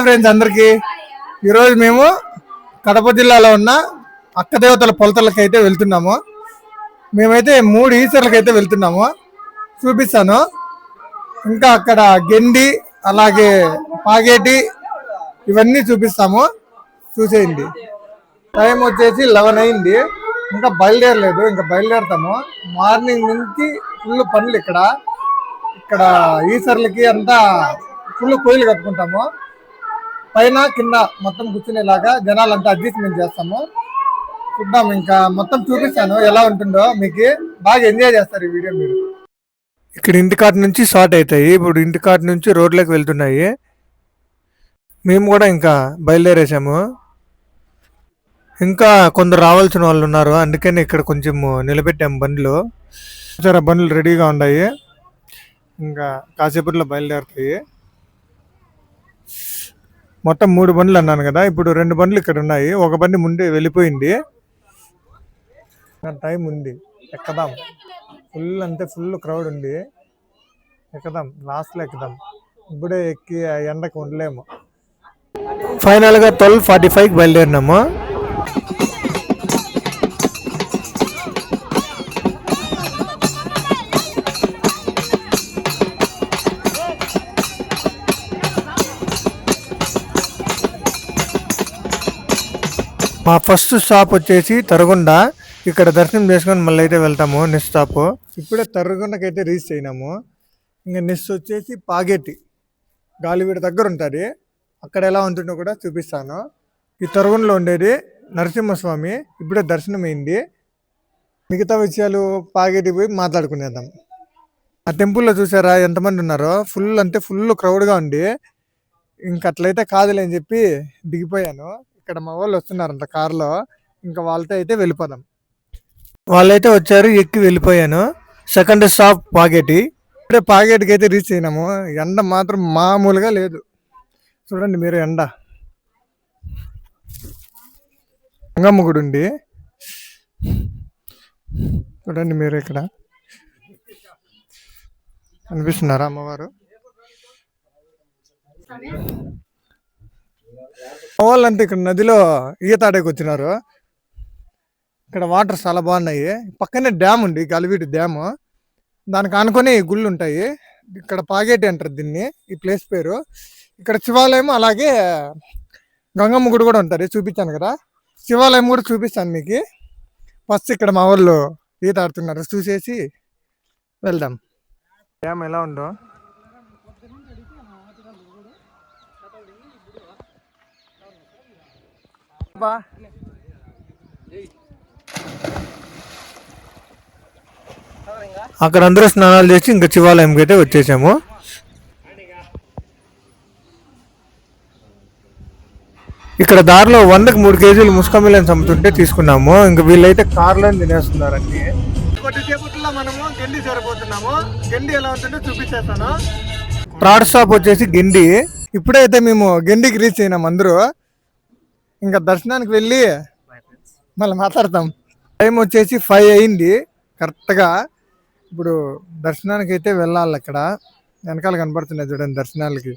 Friends అందరికి ఈరోజు మేము కడప జిల్లాలో ఉన్న అక్కదేవతల పొలతలకి అయితే వెళ్తున్నాము. మేమైతే 3 ఈసర్లకి అయితే వెళ్తున్నాము, చూపిస్తాను. ఇంకా అక్కడ గెండి అలాగే పాగేటి ఇవన్నీ చూపిస్తాము, చూసేయండి. టైం వచ్చేసి 11 అయింది, ఇంకా బయలుదేరలేదు. ఇంకా బయలుదేరుతాము. మార్నింగ్ నుంచి ఫుల్ పనులు ఇక్కడ ఈసర్లకి అంతా ఫుల్ కోయిలు కట్టుకుంటాము. పైన కింద మొత్తం కూర్చునేలాగా జనాలంతా అడ్జస్ట్మెంట్ చేస్తాము. చూద్దాం, ఇంకా మొత్తం చూపిస్తాను ఎలా ఉంటుందో. మీకు బాగా ఎంజాయ్ చేస్తారు ఈ వీడియో మీరు. ఇక్కడ ఇంటికాటి నుంచి స్టార్ట్ అవుతాయి. ఇప్పుడు ఇంటికాటి నుంచి రోడ్లోకి వెళ్తున్నాయి. మేము కూడా ఇంకా బయలుదేరేసాము. ఇంకా కొందరు రావాల్సిన వాళ్ళు ఉన్నారు, అందుకని ఇక్కడ కొంచెం నిలబెట్టాము బండ్లు. సరే, బండ్లు రెడీగా ఉన్నాయి, ఇంకా కాసేపట్లో బయలుదేరుతాయి. మొత్తం 3 బండ్లు అన్నాను కదా, ఇప్పుడు 2 బండ్లు ఇక్కడ ఉన్నాయి. ఒక బండి ముందే వెళ్ళిపోయింది. టైం ఉంది, ఎక్కదాం. ఫుల్ అంటే ఫుల్ క్రౌడ్ ఉంది, ఎక్కుదాం. లాస్ట్లో ఎక్కుదాం, ఇప్పుడే ఎక్కి ఎండకు ఉండలేము. ఫైనల్గా 12:45కి బయలుదేరినాము. మా ఫస్ట్ స్టాప్ వచ్చేసి తరగొండ. ఇక్కడ దర్శనం చేసుకొని మళ్ళీ అయితే వెళ్తాము నెక్స్ట్ స్టాప్. ఇప్పుడే తరగొండకైతే రీచ్ అయినాము. ఇంకా నెక్స్ట్ వచ్చేసి పాగేటి, గాలివీడు దగ్గర ఉంటుంది. అక్కడ ఎలా ఉంటుందో కూడా చూపిస్తాను. ఈ తరగొండలో ఉండేది నరసింహస్వామి, ఇప్పుడే దర్శనం అయింది. మిగతా విషయాలు పాగేటి పోయి మాట్లాడుకునేద్దాం. ఆ టెంపుల్లో చూసారా ఎంతమంది ఉన్నారో, ఫుల్ అంటే ఫుల్ క్రౌడ్గా ఉంది. ఇంకట్లయితే కాదులే అని చెప్పి దిగిపోయాను. ఇక్కడ మా వాళ్ళు వస్తున్నారంట కార్లో, ఇంకా వాళ్ళతో అయితే వెళ్ళిపోదాం. వాళ్ళైతే వచ్చారు, ఎక్కి వెళ్ళిపోయాను. Second stop Pageti. ఇప్పుడే పాగేటికి అయితే రీచ్ అయినాము. ఎండ మాత్రం మామూలుగా లేదు, చూడండి మీరు. ఎండ గంగమ్మ గుడి ఉంది, చూడండి మీరు. ఇక్కడ అనిపిస్తున్నారా అమ్మవారు? వాళ్ళంతా ఇక్కడ నదిలో ఈత ఆడేకి వచ్చినారు. ఇక్కడ వాటర్ చాలా బాగున్నాయి. పక్కనే డ్యామ్ ఉంది, గాలివీడు డ్యాము. దానికి ఆనుకొని గుళ్ళు ఉంటాయి. ఇక్కడ పాగేటి అంటారు దీన్ని, ఈ ప్లేస్ పేరు. ఇక్కడ శివాలయం అలాగే గంగమ్మ గుడి కూడా ఉంటుంది, చూపించాను కదా. శివాలయం కూడా చూపిస్తాను మీకు. ఫస్ట్ ఇక్కడ మా వాళ్ళు ఈత ఆడుతున్నారు, చూసేసి వెళ్దాం. డ్యామ్ ఎలా ఉందో బా. అక్కడ అందరూ స్నానాలు చేసి ఇంకా శివాలయంకి అయితే వచ్చేసాము. ఇక్కడ దారిలో 100కి 3 కేజీలు ముస్కమిలన్స్ అమ్ముతుంటే తీసుకున్నాము. ఇంకా వీళ్ళైతే కార్లో తినేస్తున్నారండి. కొద్దిసేపట్లో మనము గెండి చేరిపోతున్నాము. గెండి ఎలా ఉంటుందో చూపించేస్తాను. థర్డ్ స్టాప్ వచ్చేసి గెండి. ఇప్పుడైతే మేము గెండికి రీచ్ అయినాం అందరూ. ఇంకా దర్శనానికి వెళ్ళి మళ్ళీ మాట్లాడతాం. టైం వచ్చేసి 5 అయింది కరెక్ట్గా. ఇప్పుడు దర్శనానికి అయితే వెళ్ళాలి. అక్కడ వెనకాల కనపడుతున్నాయి చూడండి దర్శనాలకి.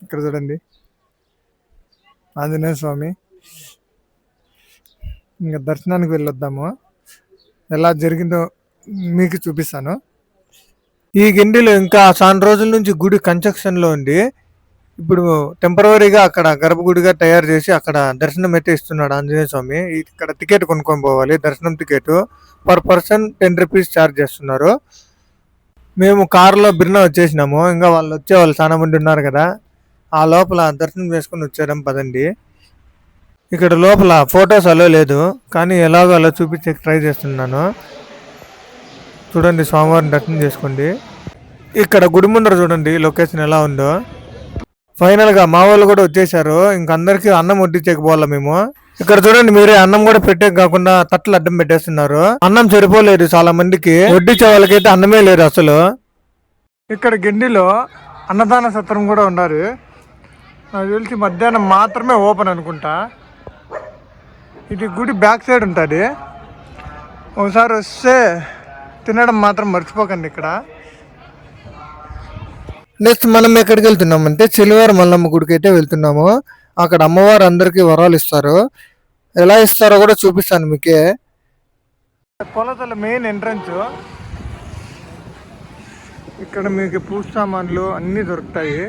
ఇక్కడ చూడండి ఆంజనేయ స్వామి. ఇంకా దర్శనానికి వెళ్ళొద్దాము. ఎలా జరిగిందో మీకు చూపిస్తాను. ఈ గిండిలో ఇంకా చాలా రోజుల నుంచి గుడి కన్స్ట్రక్షన్లో ఉంది. ఇప్పుడు టెంపరీగా అక్కడ గర్భగుడిగా తయారు చేసి అక్కడ దర్శనం అయితే ఇస్తున్నాడు ఆంజనేయ స్వామి. ఇక్కడ టికెట్ కొనుక్కొని పోవాలి, దర్శనం ticket. Per person 10 rupees charge చేస్తున్నారు. మేము కారులో బిర్నా వచ్చేసినాము. ఇంకా వాళ్ళు వచ్చేవాళ్ళు చాలా మంది ఉన్నారు కదా, ఆ లోపల దర్శనం చేసుకుని వచ్చారం పదండి. ఇక్కడ లోపల ఫొటోస్ అలో లేదు, కానీ ఎలాగో అలా చూపించే ట్రై చేస్తున్నాను. చూడండి, స్వామివారిని దర్శనం చేసుకోండి. ఇక్కడ గుడి ముందర చూడండి లొకేషన్ ఎలా ఉందో. ఫైనల్గా మా వాళ్ళు కూడా వచ్చేసారు. ఇంక అందరికీ అన్నం వడ్డించకపోవాలి మేము. ఇక్కడ చూడండి మీరే, అన్నం కూడా పెట్టే కాకుండా తట్టలు అడ్డం పెట్టేస్తున్నారు. అన్నం సరిపోలేదు చాలా మందికి, వడ్డించే వాళ్ళకైతే అన్నమే లేదు అసలు. ఇక్కడ గిండిలో అన్నదాన సత్రం కూడా ఉన్నారు. నాకు తెలిసి మధ్యాహ్నం మాత్రమే ఓపెన్ అనుకుంటా. ఇది గుడి బ్యాక్ సైడ్ ఉంటుంది. ఒకసారి వస్తే తినడం మాత్రం మర్చిపోకండి. ఇక్కడ నెక్స్ట్ మనం ఎక్కడికి వెళ్తున్నామంటే చెలివారు మల్లమ్మ గుడికి అయితే వెళ్తున్నాము. అక్కడ అమ్మవారు అందరికీ వరాలు ఇస్తారు. ఎలా ఇస్తారో కూడా చూపిస్తాను మీకే. Polathala main entrance. ఇక్కడ మీకు పూజ సామాన్లు అన్నీ దొరుకుతాయి.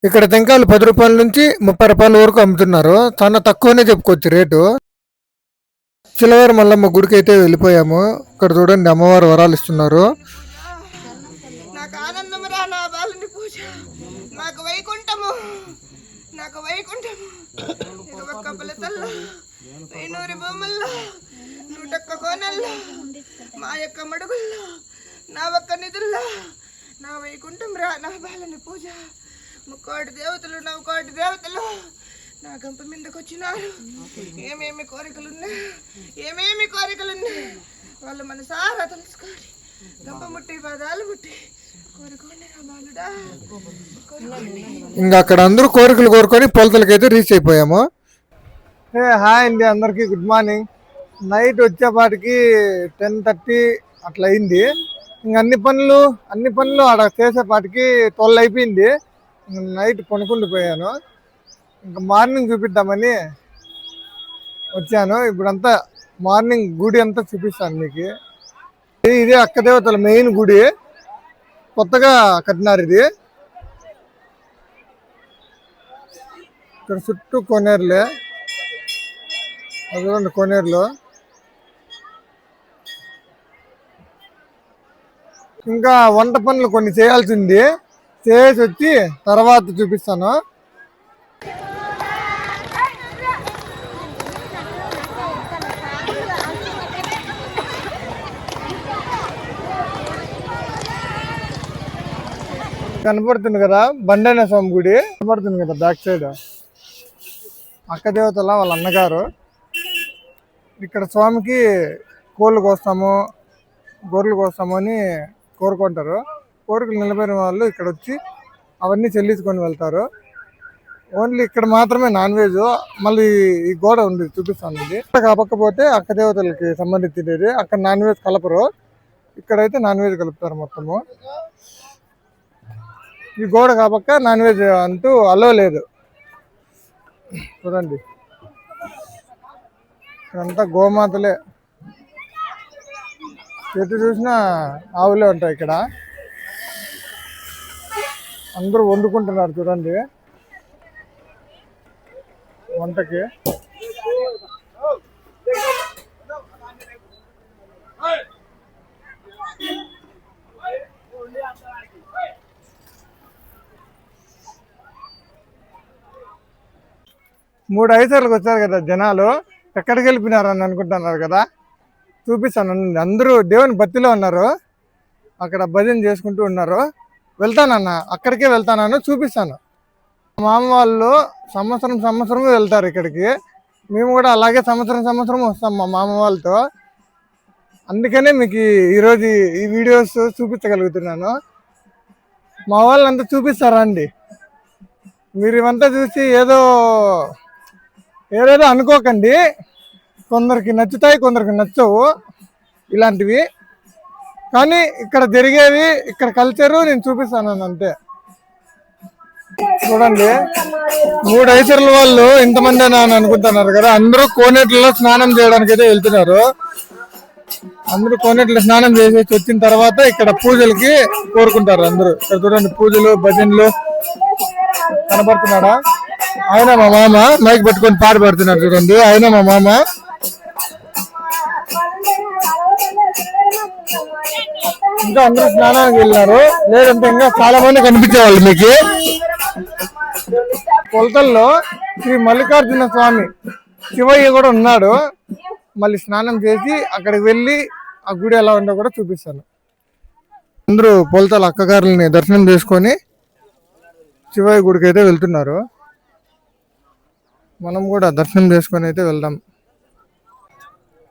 ఇక్కడ టెంకాయలు 10 రూపాయల నుంచి 30 రూపాయల వరకు అమ్ముతున్నారు. చాలా తక్కువనే చెప్పుకోవచ్చు రేటు. చిలవారు మల్లమ్మ గుడికి అయితే వెళ్ళిపోయాము. ఇక్కడ చూడండి అమ్మవారు వరాలు ఇస్తున్నారు. నాకు ఆనందము రా నా బాలుని పూజ, నాకు వైకుంఠము, నాకు వైకుంఠము. ఇక ఒక్క పిల్లతల్లో 500 బొమ్మల్లో 101 కోనల్లో మా యొక్క మడుగుల్లో నా ఒక్క నిధుల్లో నా వైకుంఠం రా నా బాలుని పూజ. 3 దేవతలు 9 దేవతలు నా గంప మీదకి వచ్చినారు. ఏమేమి కోరికలున్నాయి వాళ్ళు మనసారా తెలుసుకోండి. గంప ముట్టి పాదాలు ముట్టి కోరుకోండి నా బాలుడా. ఇంకా అక్కడ అందరూ కోరికలు కోరుకొని పొలతలకైతే రీచ్ అయిపోయాము. హాయ్ అండి అందరికి, గుడ్ మార్నింగ్. నైట్ వచ్చేపాటికి 10:30 అట్లా అయింది. ఇంక అన్ని పనులు అక్కడ చేసేపాటికి 12 అయిపోయింది. నైట్ పనుకుండిపోయాను. ఇంకా మార్నింగ్ చూపిద్దామని వచ్చాను. ఇప్పుడంతా మార్నింగ్ గుడి అంతా చూపిస్తాను మీకు. ఇది అక్క దేవతల మెయిన్ గుడి, కొత్తగా కట్టినారు ఇది. ఇక్కడ చుట్టూ కొనేరులే, అదిగోండి కొనేరులో. ఇంకా వంట పనులు కొన్ని చేయాల్సింది, చేసి వచ్చి తర్వాత చూపిస్తాను. కనపడుతుంది కదా బండైన స్వామి గుడి కనపడుతుంది కదా బ్యాక్ సైడ్. అక్క దేవతల వాళ్ళ అన్నగారు. ఇక్కడ స్వామికి కోళ్ళు కోస్తాము, గొర్రెలు కోస్తాము అని కోరుకుంటారు. కోరికలు నిలబడిన వాళ్ళు ఇక్కడ వచ్చి అవన్నీ చెల్లించుకొని వెళ్తారు. ఓన్లీ ఇక్కడ మాత్రమే నాన్ వెజ్. మళ్ళీ ఈ గోడ ఉంది చూపిస్తాను. ఇది కాకపోతే అక్క దేవతలకి సంబంధించినది. అక్కడ నాన్ వెజ్ కలపరు, ఇక్కడైతే నాన్ వెజ్ కలుపుతారు మొత్తము. ఈ గోడ కాపక్క నాన్ వెజ్ అంటూ అలో లేదు. చూడండి ఇక్కడంతా గోమాతలే, ఎటు చూసినా ఆవులే ఉంటాయి. ఇక్కడ అందరూ వండుకుంటున్నారు చూడండి వంటకి. మూడు ఐసార్లకు వచ్చారు కదా జనాలు, ఎక్కడికి వెళ్ళిపోయినారని అనుకుంటున్నారు కదా. చూపిస్తాను. అందరూ దేవుని భక్తిలో ఉన్నారు, అక్కడ భజన చేసుకుంటూ ఉన్నారు. వెళ్తానన్న, అక్కడికే వెళ్తానని చూపిస్తాను. మామ వాళ్ళు సంవత్సరం వెళ్తారు ఇక్కడికి. మేము కూడా అలాగే సంవత్సరం వస్తాం మా మామ వాళ్ళతో. అందుకనే మీకు ఈరోజు ఈ వీడియోస్ చూపించగలుగుతున్నాను. మా వాళ్ళంతా చూపిస్తారా అండి. మీరు ఇవంతా చూసి ఏదేదో అనుకోకండి. కొందరికి నచ్చుతాయి, కొందరికి నచ్చవు ఇలాంటివి. కానీ ఇక్కడ జరిగేవి, ఇక్కడ కల్చరు నేను చూపిస్తాను అంతే. చూడండి 3 ఐసర్ల వాళ్ళు ఇంతమంది అని అనుకుంటున్నారు కదా. అందరూ కోనేటిలో స్నానం చేయడానికి అయితే వెళ్తున్నారు. అందరూ కోనేటిలో స్నానం చేసి వచ్చిన తర్వాత ఇక్కడ పూజలకి కోరుకుంటారు అందరూ. ఇక్కడ చూడండి పూజలు భజనలు. కనపడుతున్నాడా? ఆయన మా మామ మైక్ పట్టుకొని పాట పడుతున్నారు చూడండి. ఆయన మా మామ. ఇంకా అందరూ స్నానానికి వెళ్ళినారు, లేదంటే ఇంకా చాలా మంది కనిపించేవాళ్ళు మీకు. కొలతల్లో శ్రీ మల్లికార్జున స్వామి శివయ్య కూడా ఉన్నాడు. మళ్ళీ స్నానం చేసి అక్కడికి వెళ్ళి ఆ గుడి ఎలా ఉందో కూడా చూపిస్తాను. అందరూ పొలతల అక్కగారులని దర్శనం చేసుకొని శివయ్య గుడికి అయితే వెళ్తున్నారు. మనం కూడా దర్శనం చేసుకొని అయితే వెళ్దాం.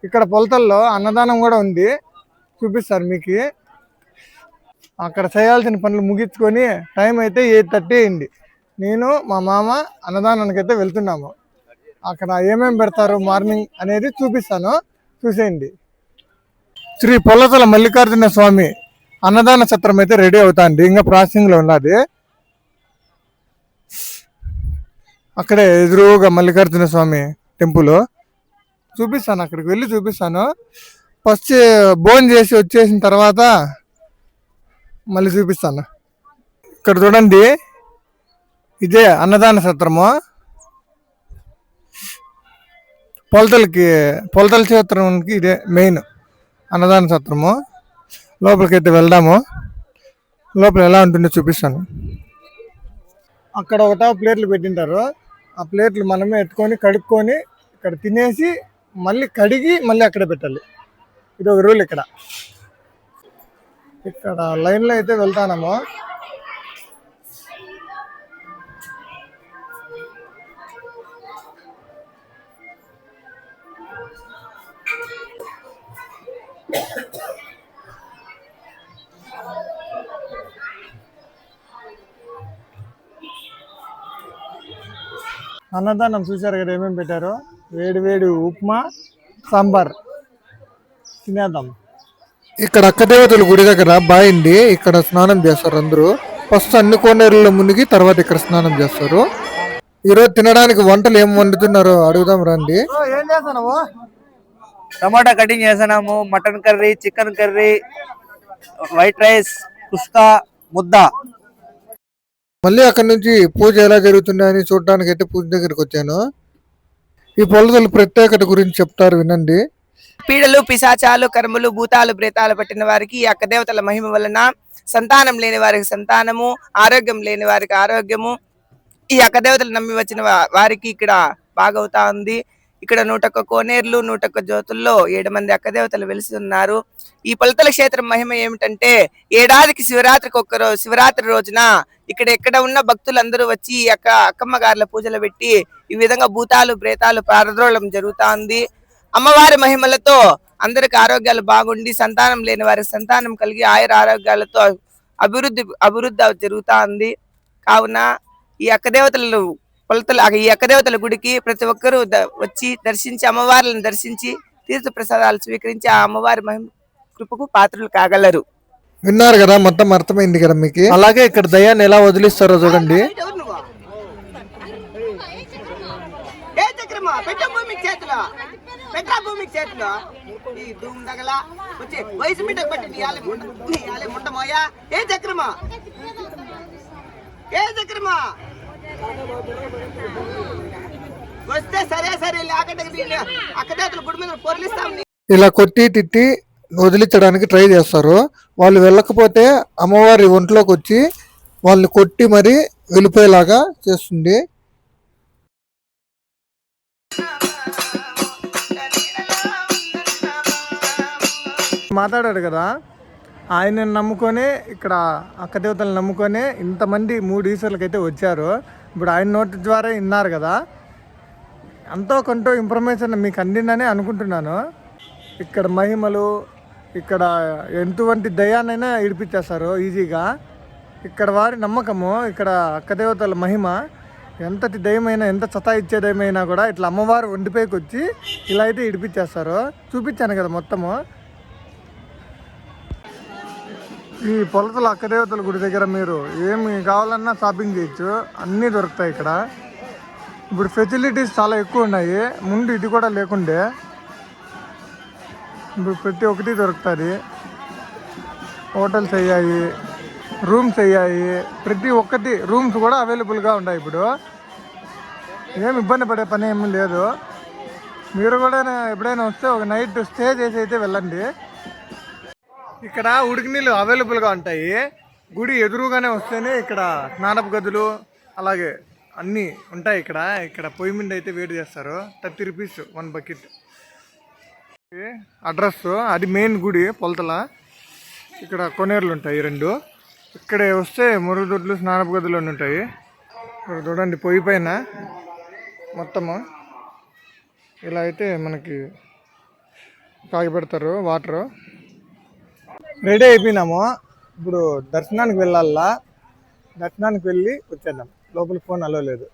ఇక్కడ పొలతల్లో అన్నదానం కూడా ఉంది, చూపిస్తారు మీకు. అక్కడ చేయాల్సిన పనులు ముగించుకొని టైం అయితే 8:30 అయింది. నేను మా మామ అన్నదానానికి అయితే వెళ్తున్నాము. అక్కడ ఏమేమి పెడతారు మార్నింగ్ అనేది చూపిస్తాను, చూసేయండి. శ్రీ పొలతల మల్లికార్జున స్వామి అన్నదాన సత్రం అయితే రెడీ అవుతాంది, ఇంకా ప్రాసెసింగ్ లో ఉన్నది. అక్కడే ఎదురుగా మల్లికార్జున స్వామి టెంపుల్ చూపిస్తాను, అక్కడికి వెళ్ళి చూపిస్తాను. ఫస్ట్ భోజనం చేసి వచ్చేసిన తర్వాత మళ్ళీ చూపిస్తాను. ఇక్కడ చూడండి, ఇదే అన్నదాన సత్రము. పొలతల క్షేత్రంకి ఇదే మెయిన్ అన్నదాన సత్రము. లోపలికైతే వెళ్దాము, లోపల ఎలా ఉంటుందో చూపిస్తాను. అక్కడ ఒకటో ప్లేట్లు పెట్టింటారు, ఆ ప్లేట్లు మనమే ఎత్తుకొని కడుక్కొని ఇక్కడ తినేసి మళ్ళీ కడిగి మళ్ళీ అక్కడ పెట్టాలి. ఇది ఒక రూల్. ఇక్కడ లైన్లో అయితే వెళ్తానము. అన్నదానం చూశారు కదా ఏమేమి పెట్టారో. వేడి వేడి ఉప్మా, సాంబార్ తినేద్దాం. ఇక్కడ అక్కదేవతల గుడి దగ్గర బాయింది, ఇక్కడ స్నానం చేస్తారు అందరూ. ఫస్ట్ అన్ని కోనేరుల్లో మునిగి తర్వాత ఇక్కడ స్నానం చేస్తారు. ఈరోజు తినడానికి వంటలు ఏం వండుతున్నారో అడుగుదాం రండి. ఏం చేస్తున్నావు? టమాటా కటింగ్ చేస్తున్నాము, mutton curry, chicken curry, white rice, kushka, ముద్ద. మళ్ళీ అక్కడ నుంచి పూజ ఎలా జరుగుతుందని చూడడానికి అయితే పూజ దగ్గరికి వచ్చాను. ఈ పొలతల ప్రత్యేకత గురించి చెప్తారు, వినండి. పీడలు, పిశాచాలు, కర్మలు, భూతాలు, ప్రేతాలు పట్టిన వారికి ఈ అక్క దేవతల మహిమ వలన సంతానం లేని వారికి సంతానము, ఆరోగ్యం లేని వారికి ఆరోగ్యము, ఈ అక్క దేవతలు నమ్మి వచ్చిన వారికి ఇక్కడ బాగవుతా ఉంది. ఇక్కడ 101 కోనేర్లు, 101 జ్యోతుల్లో 7 మంది అక్క దేవతలు వెలిసి ఉన్నారు. ఈ పొలతల క్షేత్రం మహిమ ఏమిటంటే, ఏడాదికి శివరాత్రి రోజున ఎక్కడ ఉన్న భక్తులందరూ వచ్చి ఈ అక్కమ్మ గారుల పూజలు పెట్టి ఈ విధంగా భూతాలు, ప్రేతాలు పారద్రోళం జరుగుతా ఉంది. అమ్మవారి మహిమలతో అందరికి ఆరోగ్యాలు బాగుండి, సంతానం లేని వారికి సంతానం కలిగి ఆయుర ఆరోగ్యాలతో అభివృద్ధి జరుగుతా ఉంది. కావున ఈ అక్కదేవతల గుడికి ప్రతి ఒక్కరూ వచ్చి దర్శించి, అమ్మవార్లను దర్శించి తీర్థ ప్రసాదాలు స్వీకరించి ఆ అమ్మవారి మహిమ కృపకు పాత్రలు కాగలరు. విన్నారు కదా, మొత్తం అర్థమైంది కదా మీకు. అలాగే ఇక్కడ దయాన్ని ఎలా వదిలిస్తారో చూడండి. ఈ ధూమ్ దగల వచ్చి వయసు మీటకు పట్టి నీ ముండమోయా. ఏ చక్రమా వస్తే సరే లేకంటే అక్కదేతల గుడి మీద పొరలిస్తాం. ఇలా కొట్టి తిట్టి వదిలించడానికి ట్రై చేస్తారు. వాళ్ళు వెళ్ళకపోతే అమ్మవారి ఒంట్లోకి వచ్చి వాళ్ళని కొట్టి మరీ వెళ్ళిపోయేలాగా చేస్తుంది. మాట్లాడాడు కదా, ఆయన నమ్ముకొని ఇక్కడ అక్కదేవతలు నమ్ముకొని ఇంతమంది 3 ఈశ్వర్లకు అయితే వచ్చారు. ఇప్పుడు ఆయన నోటి ద్వారా విన్నారు కదా, ఎంతో కొంత ఇన్ఫర్మేషన్ మీకు అందిందని అనుకుంటున్నాను. ఇక్కడ మహిమలు, ఇక్కడ ఎటువంటి దయానైనా ఇడిపించేస్తారు ఈజీగా. ఇక్కడ వారి నమ్మకము, ఇక్కడ అక్కదేవతల మహిమ, ఎంతటి దయమైనా ఎంత సతా ఇచ్చే దయమైనా కూడా ఇట్లా అమ్మవారు ఒంటిపైకి వచ్చి ఇలా అయితే ఇడిపించేస్తారు. చూపించాను కదా మొత్తము. ఈ పొలతల అక్కదేవతల గుడి దగ్గర మీరు ఏమి కావాలన్నా షాపింగ్ చేయొచ్చు, అన్నీ దొరుకుతాయి ఇక్కడ. ఇప్పుడు ఫెసిలిటీస్ చాలా ఎక్కువ ఉన్నాయి, ముందు ఇది కూడా లేకుండే. ఇప్పుడు ప్రతి ఒక్కటి దొరుకుతుంది. హోటల్స్ అయ్యాయి, రూమ్స్ అయ్యాయి, ప్రతి ఒక్కటి రూమ్స్ కూడా అవైలబుల్గా ఉన్నాయి. ఇప్పుడు ఏమి ఇబ్బంది పడే పని ఏమీ లేదు. మీరు కూడా ఎప్పుడైనా వస్తే ఒక నైట్ స్టే చేసి అయితే వెళ్ళండి. ఇక్కడ ఉడికి నీళ్ళు అవైలబుల్గా ఉంటాయి. గుడి ఎదురుగానే వస్తేనే ఇక్కడ స్నానపు గదులు అలాగే అన్నీ ఉంటాయి. ఇక్కడ పొయ్యి మీద అయితే వేడి చేస్తారు. 30 రూపీస్ 1 బకెట్. అడ్రస్ అది మెయిన్ గుడి పొలతల. ఇక్కడ కొనేరులు ఉంటాయి 2. ఇక్కడే వస్తే మురుగుదొడ్లు, స్నానపు గదులు అన్నీ ఉంటాయి. ఇక్కడ చూడండి, పొయ్యి పైన మొత్తము ఇలా అయితే మనకి కాగిపెడతారు వాటరు. రెడీ అయిపోయినాము, ఇప్పుడు దర్శనానికి వెళ్ళాలా. దర్శనానికి వెళ్ళి వచ్చేద్దాం, లోపల ఫోన్ అలో లేదు.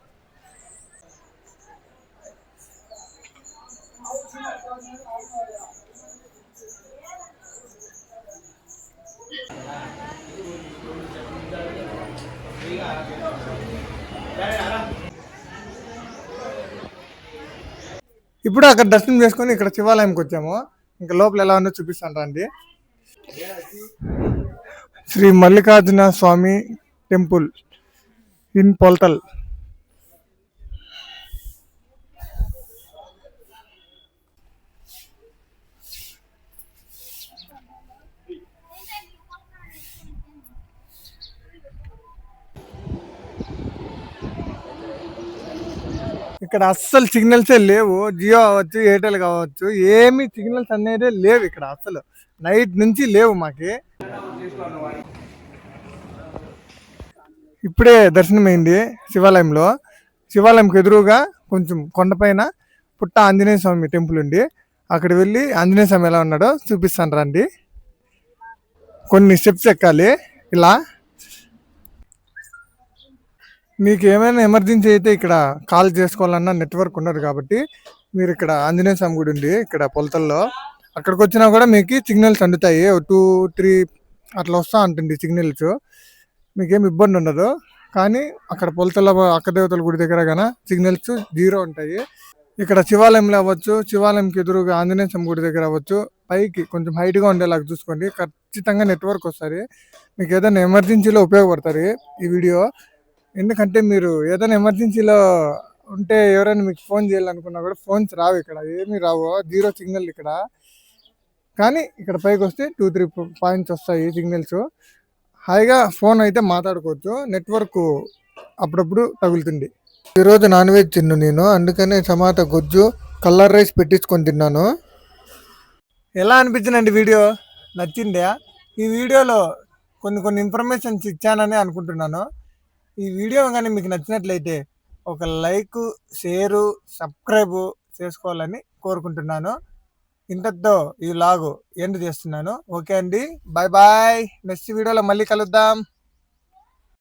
ఇప్పుడు అక్కడ దర్శనం చేసుకొని ఇక్కడ శివాలయంకి వచ్చాము. ఇంకా లోపల ఎలా ఉందో చూపిస్తాను రండి. శ్రీ మల్లికార్జున స్వామి టెంపుల్ ఇన్ పొల్తల్. ఇక్కడ అస్సలు సిగ్నల్సే లేవు. జియో అవ్వచ్చు, ఎయిర్టెల్ కావచ్చు, ఏమి సిగ్నల్స్ అనేది లేవు ఇక్కడ అసలు. నైట్ నుంచి లేవు మాకి. ఇప్పుడే దర్శనమైంది శివాలయంలో. శివాలయంకి ఎదురుగా కొంచెం కొండపైన పుట్ట ఆంజనేయ స్వామి టెంపుల్ ఉంది. అక్కడ వెళ్ళి ఆంజనేయ స్వామి ఎలా ఉన్నాడో చూపిస్తాను రండి. కొన్ని స్టెప్స్ ఎక్కాలి ఇలా. మీకు ఏమైనా ఎమర్జెన్సీ అయితే ఇక్కడ కాల్ చేసుకోవాలన్నా నెట్వర్క్ ఉండదు కాబట్టి మీరు ఇక్కడ ఆంజనేయ స్వామి గుడి ఉంది ఇక్కడ పొలతల్లో, అక్కడికి వచ్చినా కూడా మీకు సిగ్నల్స్ అందుతాయి. 2-3 అట్లా వస్తూ ఉంటుంది సిగ్నల్స్, మీకేం ఇబ్బంది ఉండదు. కానీ అక్కడ పొలతల్లో అక్కదేవతల గుడి దగ్గర కానీ సిగ్నల్స్ 0 ఉంటాయి. ఇక్కడ శివాలయంలో అవ్వచ్చు, శివాలయంకి ఎదురుగా ఆంజనేయ స్వామి గుడి దగ్గర అవ్వచ్చు, పైకి కొంచెం హైట్గా ఉండేలాగా చూసుకోండి, ఖచ్చితంగా నెట్వర్క్ వస్తుంది. మీకు ఏదైనా ఎమర్జెన్సీలో ఉపయోగపడుతుంది ఈ వీడియో. ఎందుకంటే మీరు ఏదైనా ఎమర్జెన్సీలో ఉంటే ఎవరైనా మీకు ఫోన్ చేయాలనుకున్నా కూడా ఫోన్స్ రావు, ఇక్కడ ఏమీ రావు, 0 సిగ్నల్ ఇక్కడ. కానీ ఇక్కడ పైకి వస్తే 2-3 పాయింట్స్ వస్తాయి సిగ్నల్స్. హాయిగా ఫోన్ అయితే మాట్లాడుకోవచ్చు, నెట్వర్క్ అప్పుడప్పుడు తగులుతుంది. ఈరోజు నాన్ వెజ్ తిన్ను నేను, అందుకనే టమాటా గుజ్జు కలర్ రైస్ పెట్టించుకొని తిన్నాను. ఎలా అనిపించిందండి వీడియో? నచ్చిందా? ఈ వీడియోలో కొన్ని ఇన్ఫర్మేషన్స్ ఇచ్చానని అనుకుంటున్నాను. ఈ వీడియో కానీ మీకు నచ్చినట్లయితే ఒక లైక్, షేరు, సబ్స్క్రైబ్ చేసుకోవాలని కోరుకుంటున్నాను. ఇంతటితో ఈ వ్లాగ్ ఎండ్ చేస్తున్నాను. ఓకే అండి, బాయ్ బాయ్. నెక్స్ట్ వీడియోలో మళ్ళీ కలుద్దాం.